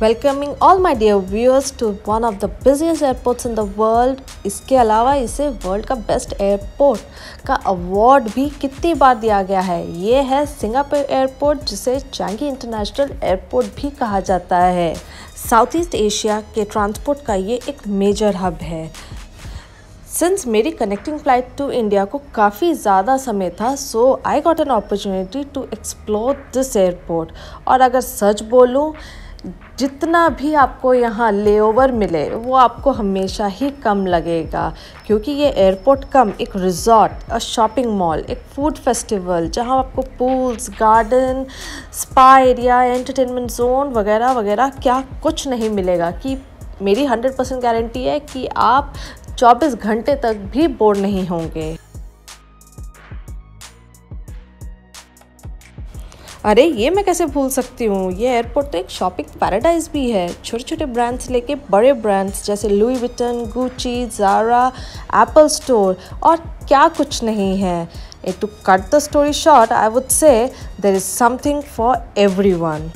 Welcoming all my dear viewers to one of the busiest airports in the world. इसके अलावा इसे world का best airport का award भी कितनी बार दिया गया है। ये है सिंगापुर एयरपोर्ट, जिसे चांगी इंटरनेशनल एयरपोर्ट भी कहा जाता है। साउथ ईस्ट एशिया के ट्रांसपोर्ट का ये एक मेजर हब है। सिंस मेरी कनेक्टिंग फ़्लाइट टू इंडिया को काफ़ी ज़्यादा समय था, so I got an opportunity to explore this airport. और अगर सच बोलूँ, जितना भी आपको यहाँ लेओवर मिले वो आपको हमेशा ही कम लगेगा, क्योंकि ये एयरपोर्ट कम एक रिजॉर्ट, अ शॉपिंग मॉल, एक फूड फेस्टिवल जहाँ आपको pools, garden, spa area, entertainment zone वगैरह वगैरह क्या कुछ नहीं मिलेगा। कि मेरी 100% गारंटी है कि आप 24 घंटे तक भी बोर नहीं होंगे। अरे ये मैं कैसे भूल सकती हूँ, ये एयरपोर्ट तो एक शॉपिंग पैराडाइज भी है। छोटे छोटे ब्रांड्स लेके बड़े ब्रांड्स जैसे Louis Vuitton, Gucci, Zara, Apple store और क्या कुछ नहीं है। To cut the story short, I would say there is something for everyone.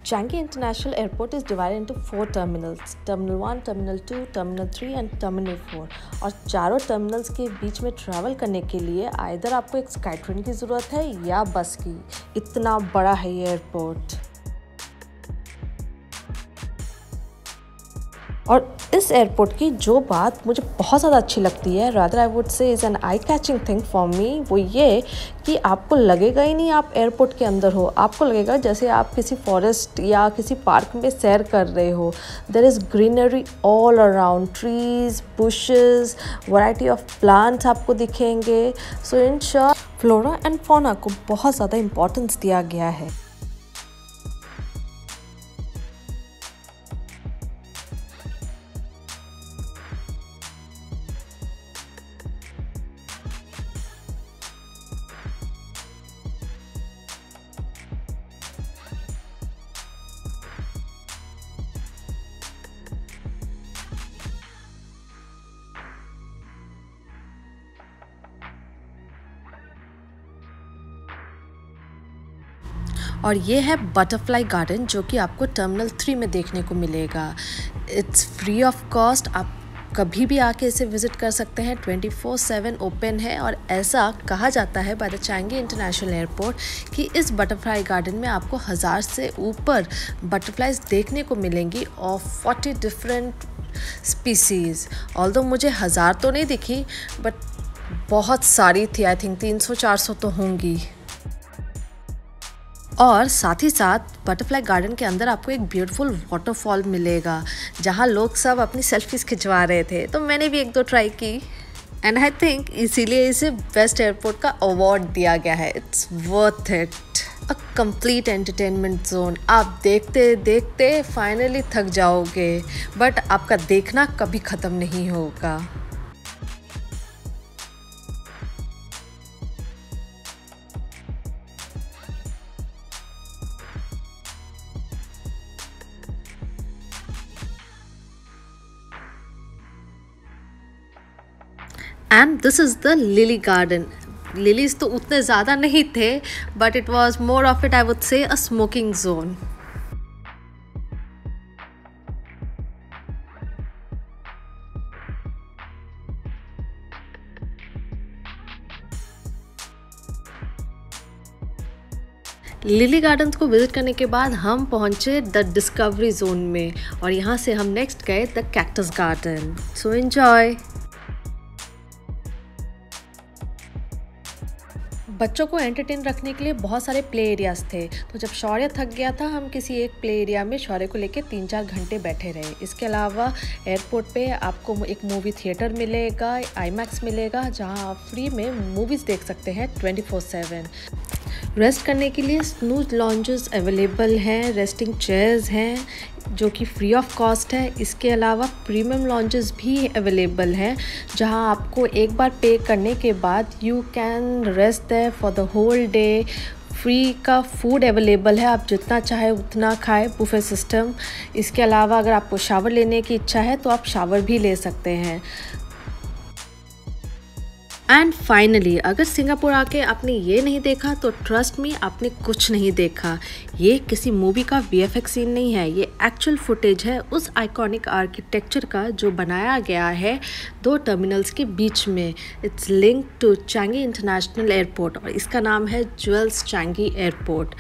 Changi International Airport is divided into 4 terminals: Terminal 1, Terminal 2, Terminal 3 and Terminal 4। और चारों terminals के बीच में ट्रैवल करने के लिए आइदर आपको एक स्काई ट्रेन की ज़रूरत है या बस की। इतना बड़ा है ये एयरपोर्ट। और इस एयरपोर्ट की जो बात मुझे बहुत ज़्यादा अच्छी लगती है, रादर आई वुड से is an eye catching thing for me, वो ये कि आपको लगेगा ही नहीं आप एयरपोर्ट के अंदर हो। आपको लगेगा जैसे आप किसी फॉरेस्ट या किसी पार्क में सैर कर रहे हो। There is greenery all around, trees, bushes, variety of plants आपको दिखेंगे। So in short, flora and fauna को बहुत ज़्यादा इम्पोर्टेंस दिया गया है। और ये है बटरफ्लाई गार्डन, जो कि आपको टर्मिनल 3 में देखने को मिलेगा। इट्स फ्री ऑफ कॉस्ट, आप कभी भी आके इसे विज़िट कर सकते हैं। 24/7 ओपन है। और ऐसा कहा जाता है by the Changi international airport कि इस बटरफ्लाई गार्डन में आपको 1000 से ऊपर बटरफ्लाइज देखने को मिलेंगी ऑफ 40 डिफरेंट स्पीसीज़। ऑल्दो मुझे 1000 तो नहीं दिखी, बट बहुत सारी थी। आई थिंक 300-400 तो होंगी। और साथ ही साथ बटरफ्लाई गार्डन के अंदर आपको एक ब्यूटीफुल वाटरफॉल मिलेगा, जहाँ लोग सब अपनी सेल्फीज़ खिंचवा रहे थे। तो मैंने भी 1-2 ट्राई की एंड आई थिंक इसीलिए इसे बेस्ट एयरपोर्ट का अवार्ड दिया गया है। It's worth it. A complete entertainment zone. आप देखते देखते फाइनली थक जाओगे, बट आपका देखना कभी ख़त्म नहीं होगा। And this is the lily garden. Lilies तो उतने ज़्यादा नहीं थे, but it was more of it, I would से, अ स्मोकिंग जोन। लिली गार्डन्स को विज़िट करने के बाद हम पहुँचे द डिस्कवरी जोन में, और यहाँ से हम नेक्स्ट गए the cactus garden. So enjoy. बच्चों को एंटरटेन रखने के लिए बहुत सारे प्ले एरियाज़ थे। तो जब शौर्य थक गया था, हम किसी एक प्ले एरिया में शौर्य को लेकर 3-4 घंटे बैठे रहे। इसके अलावा एयरपोर्ट पे आपको एक मूवी थिएटर मिलेगा, आईमैक्स मिलेगा, जहां आप फ्री में मूवीज़ देख सकते हैं 24/7। रेस्ट करने के लिए स्नूज लॉन्जेस अवेलेबल हैं, रेस्टिंग चेयर्स हैं जो कि फ्री ऑफ कॉस्ट है। इसके अलावा प्रीमियम लॉन्जेस भी अवेलेबल हैं जहां आपको एक बार पे करने के बाद you can rest there for the whole day. Free का फूड अवेलेबल है, आप जितना चाहे उतना खाएं, बुफे सिस्टम। इसके अलावा अगर आपको शावर लेने की इच्छा है तो आप शावर भी ले सकते हैं। एंड फाइनली, अगर सिंगापुर आके आपने ये नहीं देखा तो ट्रस्ट मी, आपने कुछ नहीं देखा। ये किसी मूवी का VFX सीन नहीं है, ये एक्चुअल फुटेज है उस आइकॉनिक आर्किटेक्चर का जो बनाया गया है 2 टर्मिनल्स के बीच में। It's link to Changi international Airport और इसका नाम है ज्वेल्स चांगी एयरपोर्ट।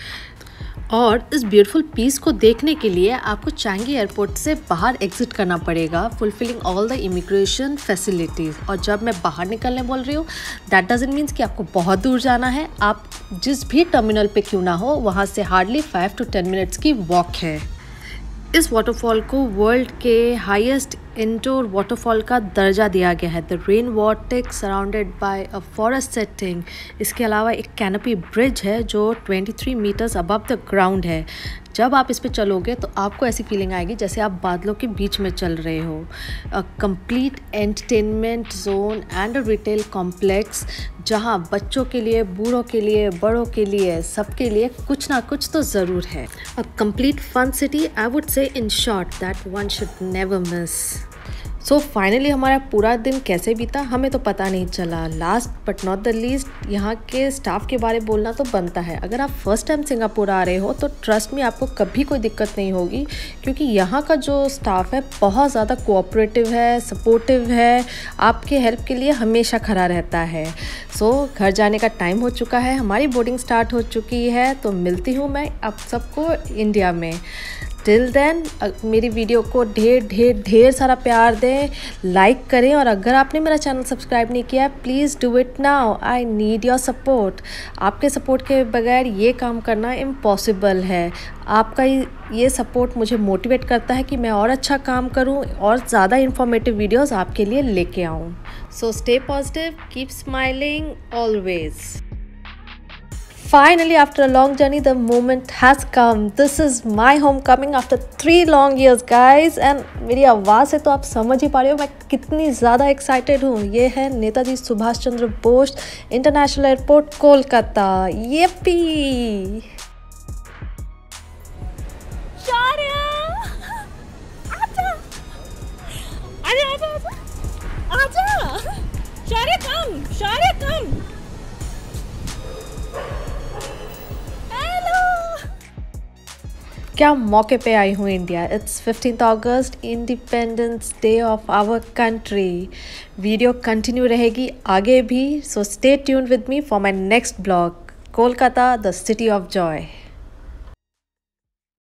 और इस ब्यूटीफुल पीस को देखने के लिए आपको चांगी एयरपोर्ट से बाहर एग्जिट करना पड़ेगा, fulfilling all the immigration facilities. और जब मैं बाहर निकलने बोल रही हूँ, दैट डजंट मीन्स कि आपको बहुत दूर जाना है। आप जिस भी टर्मिनल पे क्यों ना हो, वहाँ से हार्डली 5 to 10 मिनट्स की वॉक है। इस वाटरफॉल को वर्ल्ड के हाईएस्ट इंडोर वाटरफॉल का दर्जा दिया गया है। The rain vortex surrounded by a forest setting. इसके अलावा एक कैनोपी ब्रिज है जो 23 मीटर्स अबव द ग्राउंड है। जब आप इस पे चलोगे तो आपको ऐसी फीलिंग आएगी जैसे आप बादलों के बीच में चल रहे हो। A complete entertainment zone and a retail complex जहां बच्चों के लिए, बूढ़ों के लिए, बड़ों के लिए, सबके लिए कुछ ना कुछ तो ज़रूर है। A complete fun city, I would say in short that one should never miss. So finally हमारा पूरा दिन कैसे बीता हमें तो पता नहीं चला। Last but not the least, यहाँ के स्टाफ के बारे में बोलना तो बनता है। अगर आप फर्स्ट टाइम सिंगापुर आ रहे हो तो ट्रस्ट में आपको कभी कोई दिक्कत नहीं होगी, क्योंकि यहाँ का जो स्टाफ है बहुत ज़्यादा कोऑपरेटिव है, सपोर्टिव है, आपके हेल्प के लिए हमेशा खड़ा रहता है। सो घर जाने का टाइम हो चुका है, हमारी बोर्डिंग स्टार्ट हो चुकी है, तो मिलती हूँ मैं आप सबको इंडिया में। टिल देन मेरी वीडियो को ढेर सारा प्यार दें, लाइक करें, और अगर आपने मेरा चैनल सब्सक्राइब नहीं किया है please do it now. I need your support. आपके सपोर्ट के बगैर ये काम करना इम्पॉसिबल है। आपका ये सपोर्ट मुझे मोटिवेट करता है कि मैं और अच्छा काम करूं और ज़्यादा इन्फॉर्मेटिव वीडियोस आपके लिए लेके आऊं। So stay positive, keep smiling always. Finally, after a long journey, the moment has come. This is my homecoming after 3 long years, guys. And मेरी आवाज़ से तो आप समझ ही पा रहे हो मैं कितनी ज़्यादा एक्साइटेड हूँ। ये है Netaji Subhash Chandra Bose international airport, Kolkata. Yippee! क्या मौके पे आई हूँ India. It's 15th August, independence day of our country. Video continue रहेगी आगे भी, so stay tuned with me for my next blog, Kolkata the city of Joy.